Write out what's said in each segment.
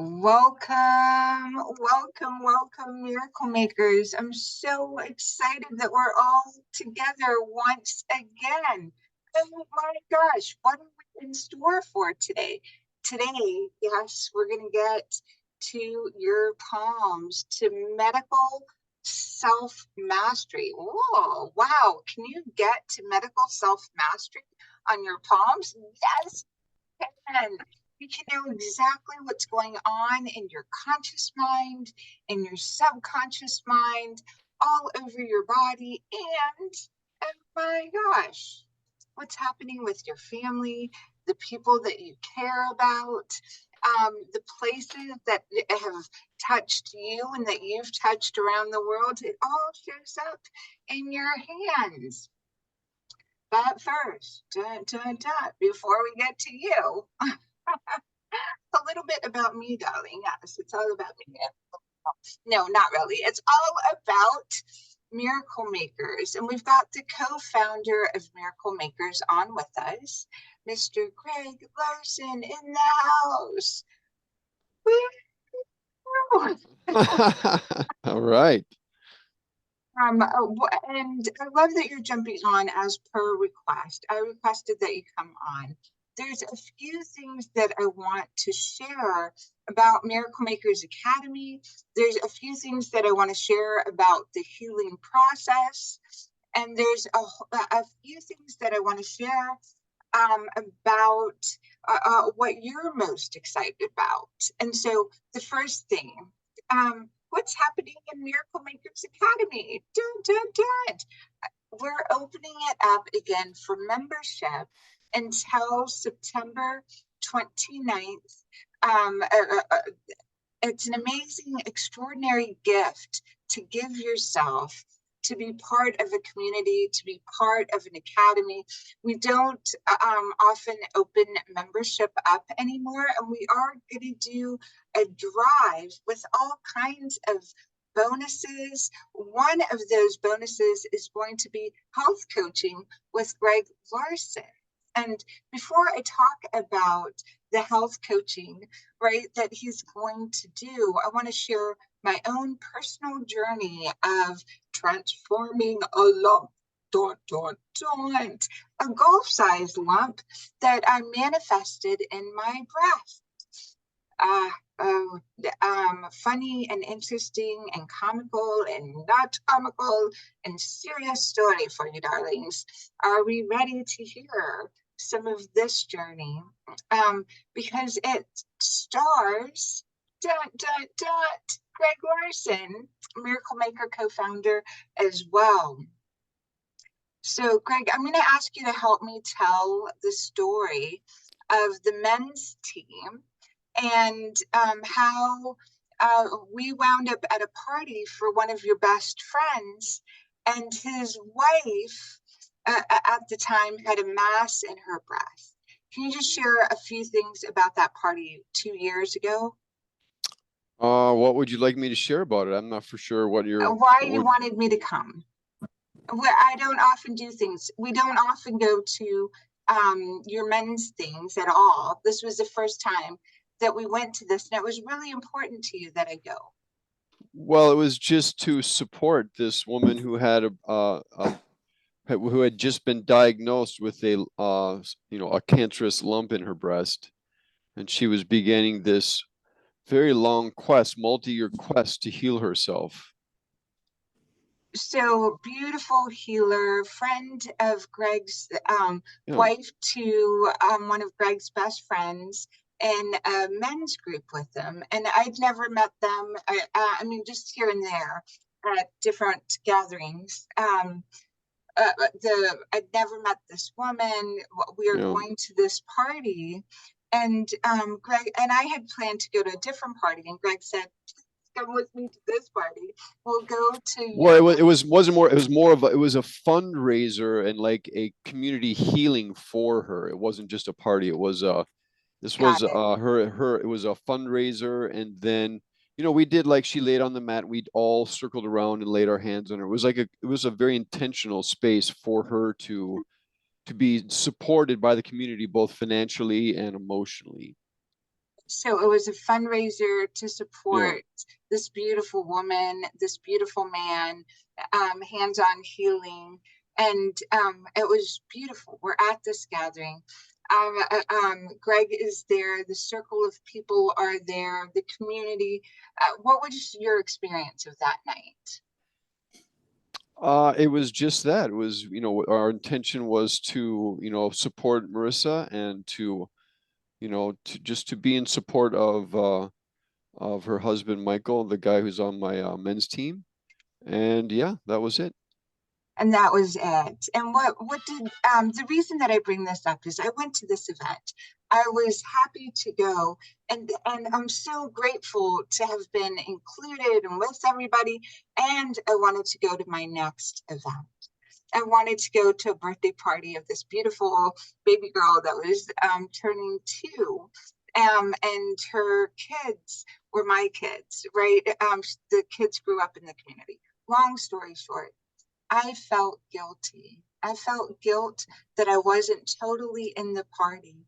Welcome, welcome, welcome, miracle makers. I'm so excited that we're all together once again. Oh my gosh, what are we in store for today? Today, yes, we're going to get to your palms, to medical self mastery. Whoa, wow. Can you get to medical self mastery on your palms? Yes, and you can know exactly what's going on in your conscious mind, in your subconscious mind, all over your body, and oh my gosh, what's happening with your family, the people that you care about, the places that have touched you and that you've touched around the world. It all shows up in your hands. But first, before we get to you, a little bit about me, darling. Yes, it's all about me. No, not really. It's all about Miracle Makers. And we've got the co-founder of Miracle Makers on with us, Mr. Greg Larsen in the house. All right. And I love that you're jumping on as per request. I requested that you come on. There's a few things that I want to share about Miracle Makers Academy. There's a few things that I want to share about the healing process. And there's a few things that I want to share about what you're most excited about. And so the first thing, what's happening in Miracle Makers Academy? Dun, dun, dun. We're opening it up again for membership until September 29th. It's an amazing, extraordinary gift to give yourself, to be part of a community, to be part of an academy. We don't often open membership up anymore, and we are going to do a drive with all kinds of bonuses. One of those bonuses is going to be health coaching with Greg Larsen. And before I talk about the health coaching, right, that he's going to do, I want to share my own personal journey of transforming a lump, a golf-sized lump that I manifested in my breast. Uh, oh, Funny and interesting and comical and not comical and serious story for you, darlings. Are we ready to hear some of this journey? Because it stars Greg Larsen, Miracle Maker co-founder as well. So, Greg, I'm going to ask you to help me tell the story of the men's team and how we wound up at a party for one of your best friends, and his wife at the time had a mass in her breast. Can you just share a few things about that party 2 years ago? What would you like me to share about it? I'm not for sure what Why you wanted me to come. I don't often do things. We don't often go to your men's things at all. This was the first time that we went to this, and it was really important to you that I go. Well, it was just to support this woman who had who had just been diagnosed with a cancerous lump in her breast, and she was beginning this very long quest, multi-year quest to heal herself. So beautiful healer, friend of Greg's Yeah. wife to one of Greg's best friends, in a men's group with them. And I'd never met them. I mean, just here and there at different gatherings. I'd never met this woman. We are going to this party, and Greg and I had planned to go to a different party, and Greg said, "Come with me to this party. We'll go to." Well, it was more of it was a fundraiser and like a community healing for her. It wasn't just a party. It was this was her it was a fundraiser, and then we did, like, she laid on the mat, we'd all circled around and laid our hands on her. It was a very intentional space for her to be supported by the community, both financially and emotionally. So it was a fundraiser to Yeah. support this beautiful woman, this beautiful man, hands-on healing, and it was beautiful. We're at this gathering. Greg is there. The circle of people are there. The community. What was your experience of that night? It was just that. It was, our intention was to, support Marissa and to, to just to be in support of her husband Michael, the guy who's on my men's team. And yeah, that was it. And that was it. And what did the reason that I bring this up is I went to this event. I was happy to go, and I'm so grateful to have been included and with everybody. And I wanted to go to my next event. I wanted to go to a birthday party of this beautiful baby girl that was turning 2. And her kids were my kids, right? The kids grew up in the community. Long story short, I felt guilty. I felt guilt that I wasn't totally in the party.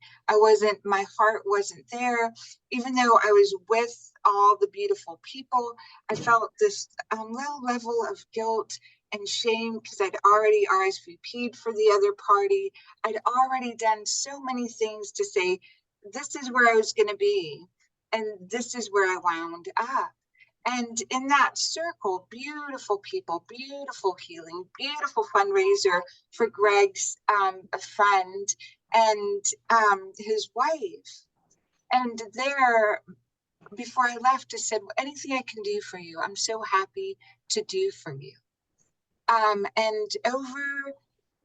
My heart wasn't there. Even though I was with all the beautiful people, I felt this low level of guilt and shame because I'd already RSVP'd for the other party. I'd already done so many things to say, this is where I was going to be. And this is where I wound up. And in that circle, beautiful people, beautiful healing, beautiful fundraiser for Greg's a friend and his wife. And there, before I left, I said, anything I can do for you, I'm so happy to do for you. And over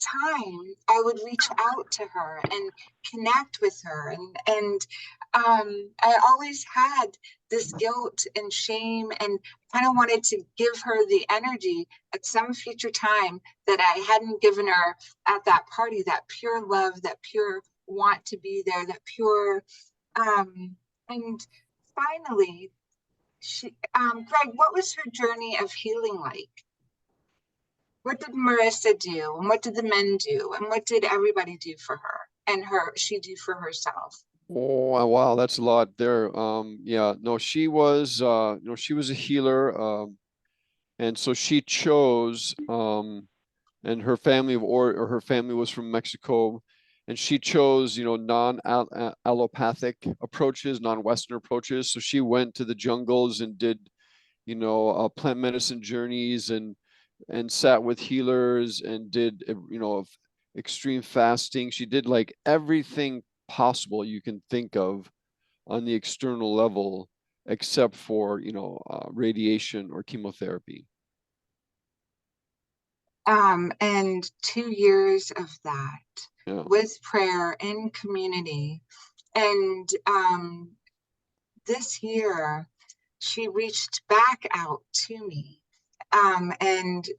time, I would reach out to her and connect with her. And I always had this guilt and shame and kind of wanted to give her the energy at some future time that I hadn't given her at that party, that pure love, that pure want to be there, that pure, and finally, Greg, what was her journey of healing like? What did Marissa do? And what did the men do? And what did everybody do for her? And she do for herself? Oh wow, that's a lot there. Yeah, no, she was she was a healer. And so she chose and her family or her family was from Mexico, and she chose, non-allopathic approaches, non-Western approaches. So she went to the jungles and did, plant medicine journeys and sat with healers and did, extreme fasting. She did like everything possible you can think of on the external level, except for, radiation or chemotherapy. And 2 years of that Yeah. with prayer in community. And this year, she reached back out to me. And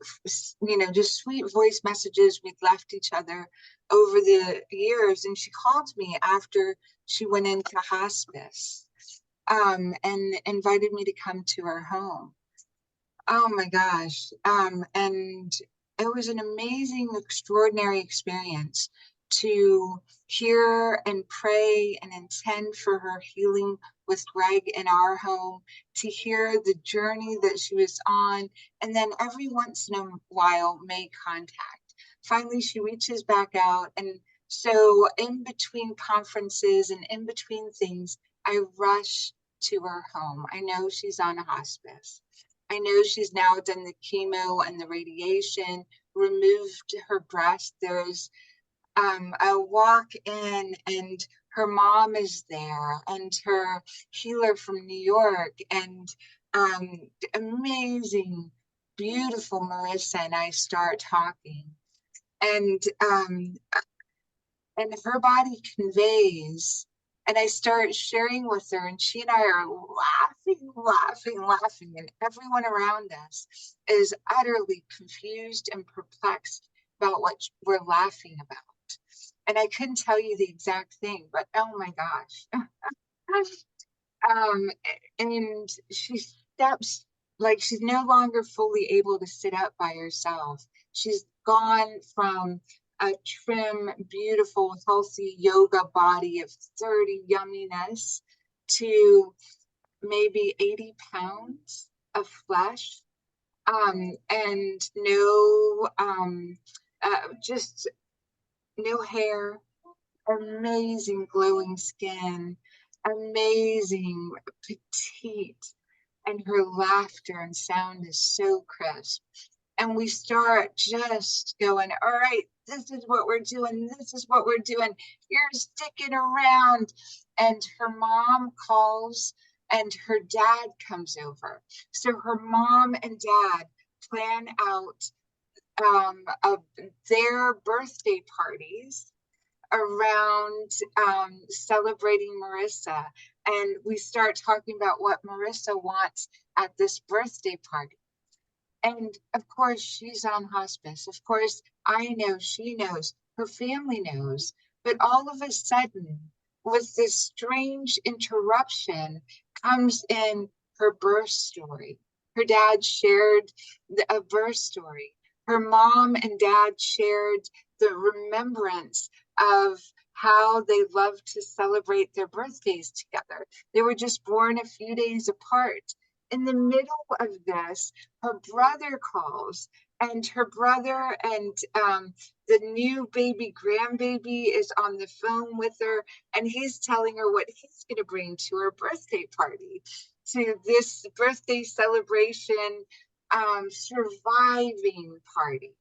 just sweet voice messages we'd left each other over the years. And she called me after she went into hospice, and invited me to come to her home. Oh my gosh. And it was an amazing, extraordinary experience to hear and pray and intend for her healing with Greg in our home, to hear the journey that she was on, and then every once in a while make contact. Finally, she reaches back out. And so, in between conferences and in between things, I rush to her home. I know she's on hospice. I know she's now done the chemo and the radiation, removed her breast. There's I walk in and her mom is there and her healer from New York and amazing, beautiful Marissa and I start talking. And and her body conveys, and I start sharing with her, and she and I are laughing, laughing, laughing, and everyone around us is utterly confused and perplexed about what we're laughing about. And I couldn't tell you the exact thing, but oh my gosh. um, and she steps like she's no longer fully able to sit up by herself. She's gone from a trim, beautiful, healthy yoga body of 30 yumminess to maybe 80 pounds of flesh, and no, just no hair, amazing glowing skin, amazing petite, and her laughter and sound is so crisp. And we start just going, all right, this is what we're doing. This is what we're doing. You're sticking around. And her mom calls and her dad comes over. So her mom and dad plan out their birthday parties around celebrating Marissa. And we start talking about what Marissa wants at this birthday party. And of course, she's on hospice. Of course, I know, she knows, her family knows. But all of a sudden, with this strange interruption, comes in her birth story. Her dad shared a birth story. Her mom and dad shared the remembrance of how they loved to celebrate their birthdays together. They were just born a few days apart. In the middle of this, her brother calls, and her brother and the new baby grandbaby is on the phone with her, and he's telling her what he's going to bring to her birthday party, to this birthday celebration surviving party.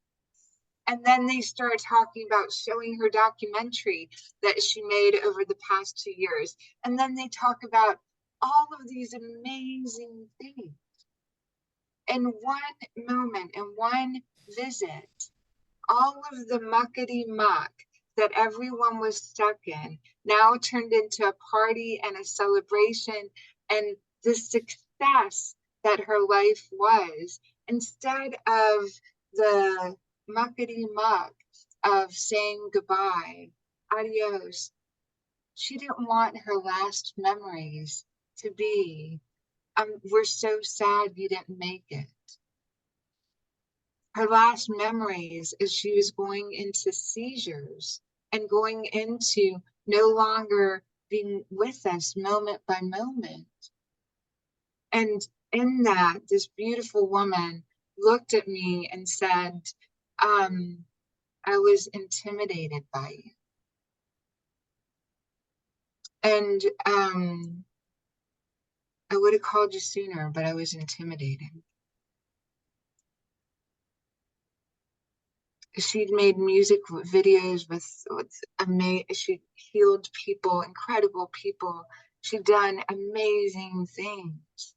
And then they start talking about showing her documentary that she made over the past 2 years. And then they talk about all of these amazing things. In one moment, in one visit, all of the muckety muck that everyone was stuck in now turned into a party and a celebration, and the success that her life was, instead of the muckety muck of saying goodbye, adios. She didn't want her last memories to be, we're so sad you didn't make it. Her last memories is she was going into seizures and going into no longer being with us moment by moment. And in that, this beautiful woman looked at me and said, I was intimidated by you. And I would have called you sooner, but I was intimidated. She'd made music videos with amazing, she healed people, incredible people. She'd done amazing things.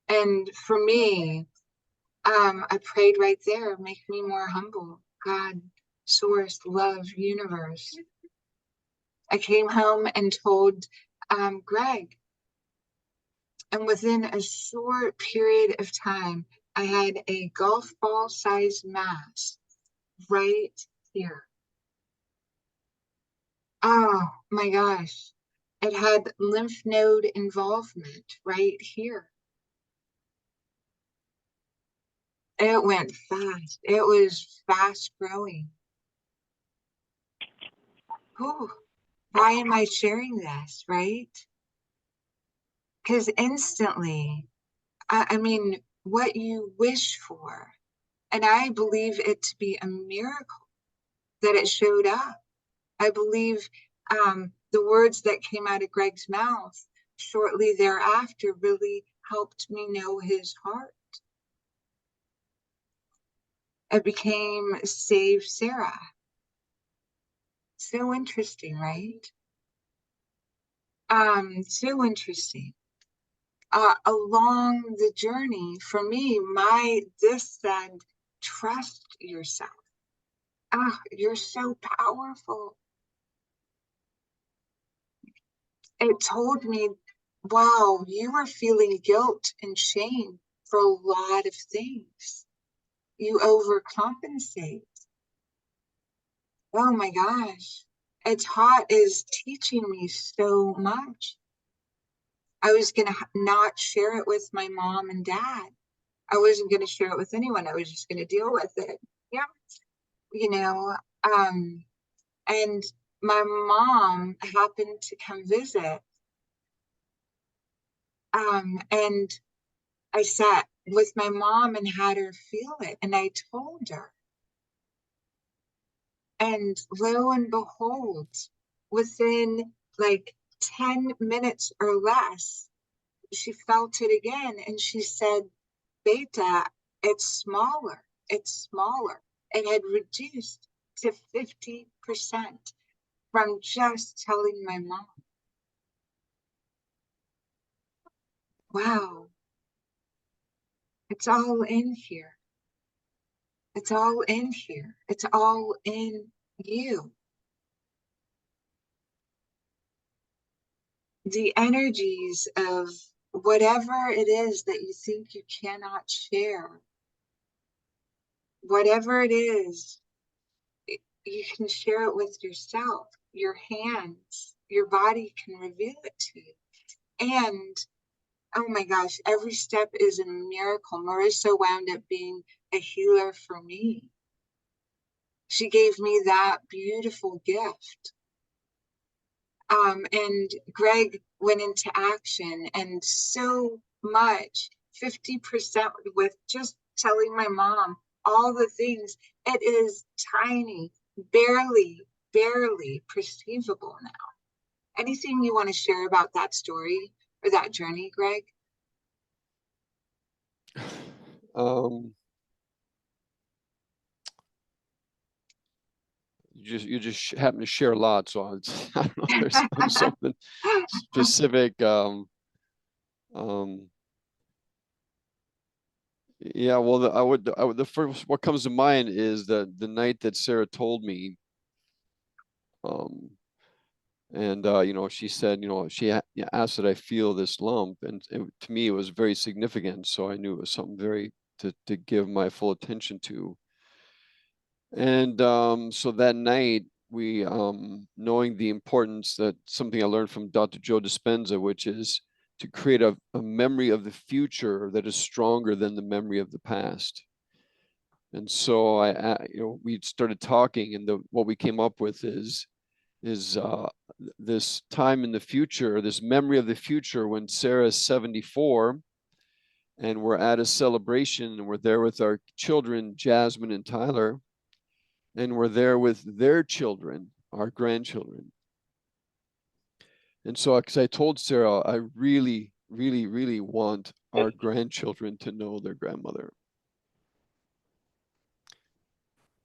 And for me, I prayed right there, make me more humble. God, source, love, universe. I came home and told Greg. And within a short period of time, I had a golf ball sized mass right here. Oh my gosh. It had lymph node involvement right here. It went fast. It was fast growing. Whew. Why am I sharing this, right? Because instantly, I mean, what you wish for, and I believe it to be a miracle that it showed up. I believe the words that came out of Greg's mouth shortly thereafter really helped me know his heart. It became Save Sarah. So interesting, right? So interesting. Along the journey, for me, this said, trust yourself. Ah, you're so powerful. It told me, wow, you are feeling guilt and shame for a lot of things. You overcompensate. Oh my gosh. It's hot is teaching me so much. I was going to not share it with my mom and dad. I wasn't going to share it with anyone. I was just going to deal with it. Yeah. You know, and my mom happened to come visit, And I sat with my mom and had her feel it. And I told her, and lo and behold, within like 10 minutes or less, she felt it again. And she said, Beta, it's smaller. It's smaller. It had reduced to 50% from just telling my mom. Wow, it's all in here. It's all in here. It's all in you. The energies of whatever it is that you think you cannot share, whatever it is, you can share it with yourself. Your hands, your body can reveal it to you. And oh my gosh, every step is a miracle. Marissa wound up being a healer for me. She gave me that beautiful gift. And Greg went into action, and so much 50% with just telling my mom all the things. It is tiny, barely perceivable now. Anything you want to share about that story or that journey, Greg? Um, you just happen to share a lot, so it's, I don't know if there's something specific. Um, yeah, well, I would, the first what comes to mind is the night that Sarah told me, um, and you know, she said, you know, asked that I feel this lump, and to me, it was very significant. So I knew it was something very to give my full attention to. And so that night, we, knowing the importance, that something I learned from Dr. Joe Dispenza, which is to create a memory of the future that is stronger than the memory of the past. And so you know, we started talking, and what we came up with is this time in the future, this memory of the future when Sarah's 74, and we're at a celebration, and we're there with our children, Jasmine and Tyler, and we're there with their children, our grandchildren. And so, because I told Sarah, I really want our grandchildren to know their grandmother.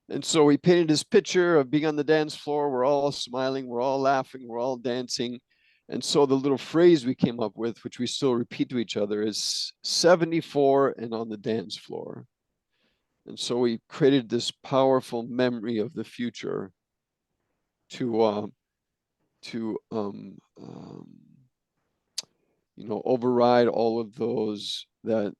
And so we painted this picture of being on the dance floor. We're all smiling, we're all laughing, we're all dancing. And so the little phrase we came up with, which we still repeat to each other, is 74 and on the dance floor. And so we created this powerful memory of the future to to you know, override all of those kind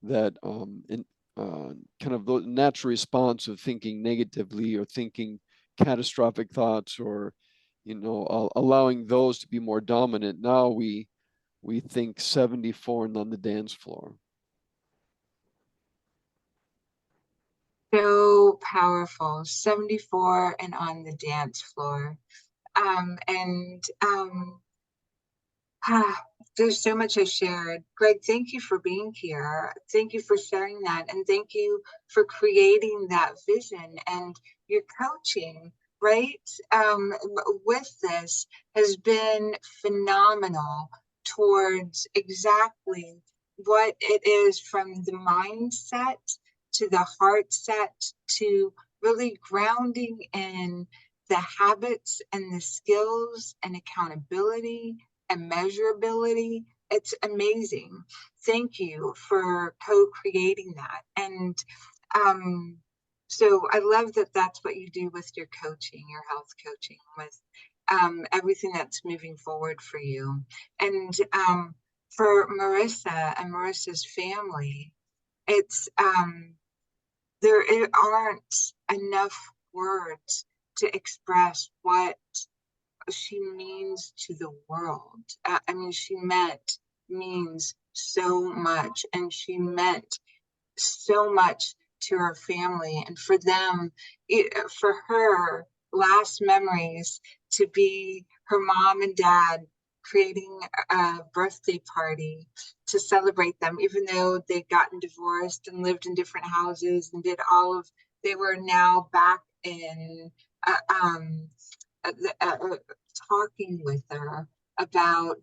of the natural response of thinking negatively or thinking catastrophic thoughts, or you know, allowing those to be more dominant. Now we think 74 and on the dance floor. So powerful. 74 and on the dance floor. And Ah, there's so much I shared. Greg, thank you for being here. Thank you for sharing that. And thank you for creating that vision, and your coaching, right? With this has been phenomenal towards exactly what it is, from the mindset to the heart set to really grounding in the habits and the skills and accountability and measurability. It's amazing. Thank you for co-creating that. And um, so I love that that's what you do with your coaching, your health coaching, with everything that's moving forward for you. And for Marissa and Marissa's family, it's there aren't enough words to express what she means to the world. I mean, means so much, and she meant so much to her family, and for them, for her last memories to be her mom and dad creating a birthday party to celebrate them, even though they'd gotten divorced and lived in different houses and did all of, they were now back in uh, um, uh, talking with her about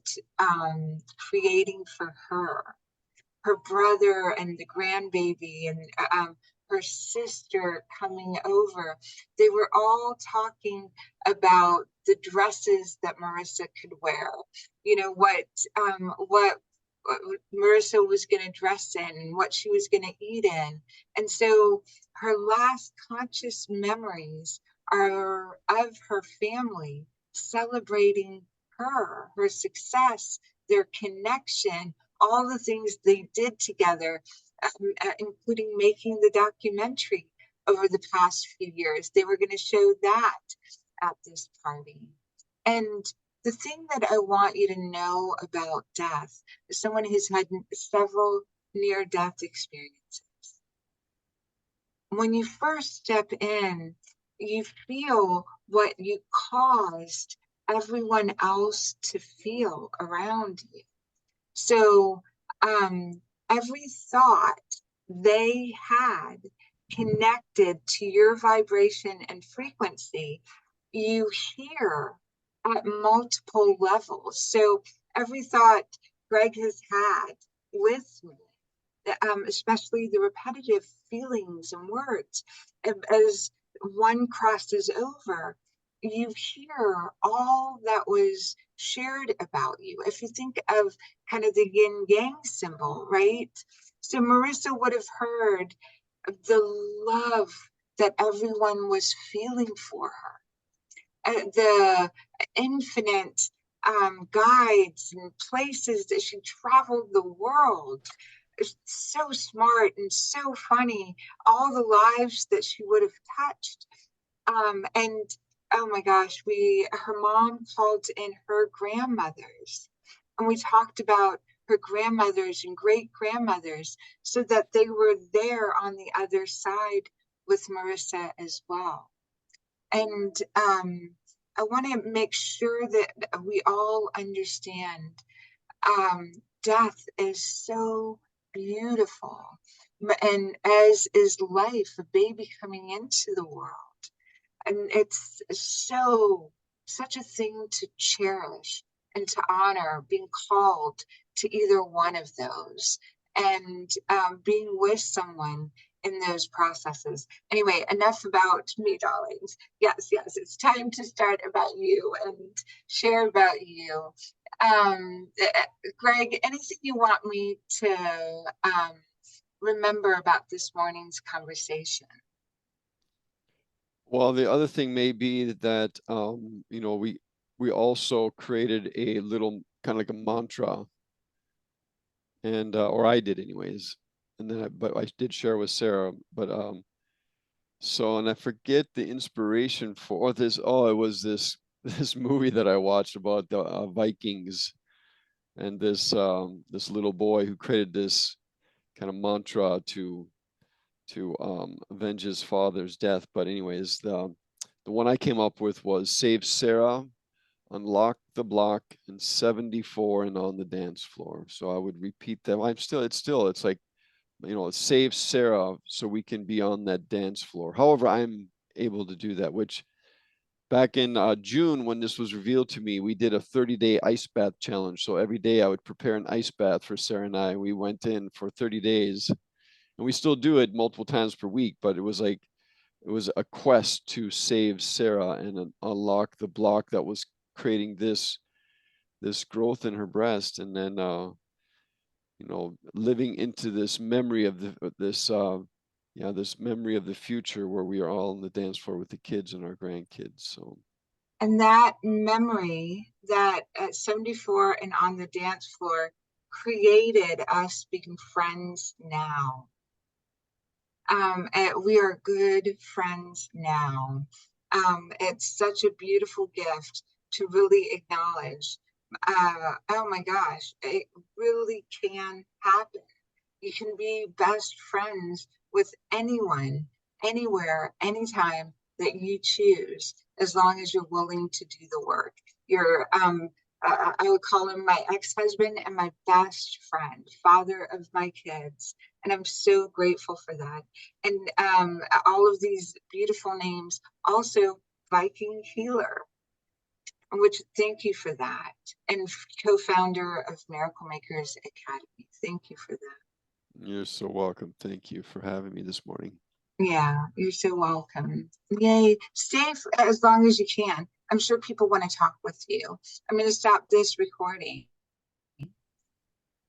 creating for her brother and the grandbaby and her sister coming over. They were all talking about the dresses that Marissa could wear. You know what Marissa was going to dress in and what she was going to eat in. And so her last conscious memories are of her family celebrating her success, their connection, all the things they did together, including making the documentary over the past few years. They were going to show that at this party. And the thing that I want you to know about death, as someone who's had several near death experiences, when you first step in, you feel what you caused everyone else to feel around you. So every thought they had connected to your vibration and frequency, you hear at multiple levels. So every thought Greg has had with me, especially the repetitive feelings and words, as one crosses over, you hear all that was shared about you. If you think of kind of the yin yang symbol, right? So Marissa would have heard the love that everyone was feeling for her, the infinite guides and places that she traveled the world. It's so smart and so funny, all the lives that she would have touched. And oh my gosh, her mom called in her grandmothers, and we talked about her grandmothers and great grandmothers so that they were there on the other side with Marissa as well. And I want to make sure that we all understand death is so beautiful, and as is life, a baby coming into the world. And it's such a thing to cherish and to honor, being called to either one of those, and being with someone in those processes. Anyway, enough about me, darlings. Yes, it's time to start about you and share about you. Greg, anything you want me to remember about this morning's conversation? Well, the other thing may be that we also created a little kind of like a mantra, and or I did anyways, and then but I did share with Sarah, but so, and I forget the inspiration for this. Oh, it was this this movie that I watched about the Vikings, and this little boy who created this kind of mantra to avenge his father's death. But anyways, the one I came up with was save Sarah, unlock the block, and 74 and on the dance floor. So I would repeat them. It's like, save Sarah so we can be on that dance floor. However, I'm able to do that, which back in June, when this was revealed to me, we did a 30-day ice bath challenge. So every day I would prepare an ice bath for Sarah and I. We went in for 30 days, and we still do it multiple times per week, but it was a quest to save Sarah and unlock the block that was creating this growth in her breast, and then living into this memory of this memory of the future where we are all on the dance floor with the kids and our grandkids. So And that memory, that at 74 and on the dance floor, created us being friends now. And we are good friends now. It's such a beautiful gift to really acknowledge. Oh my gosh, it really can happen. You can be best friends with anyone, anywhere, anytime that you choose, as long as you're willing to do the work. You're I would call him my ex-husband and my best friend, father of my kids. And I'm so grateful for that. And all of these beautiful names. Also, Viking healer, which thank you for that. And co-founder of Miracle Makers Academy. Thank you for that. You're so welcome. Thank you for having me this morning. Yeah, you're so welcome. Yay. Stay as long as you can. I'm sure people want to talk with you. I'm going to stop this recording.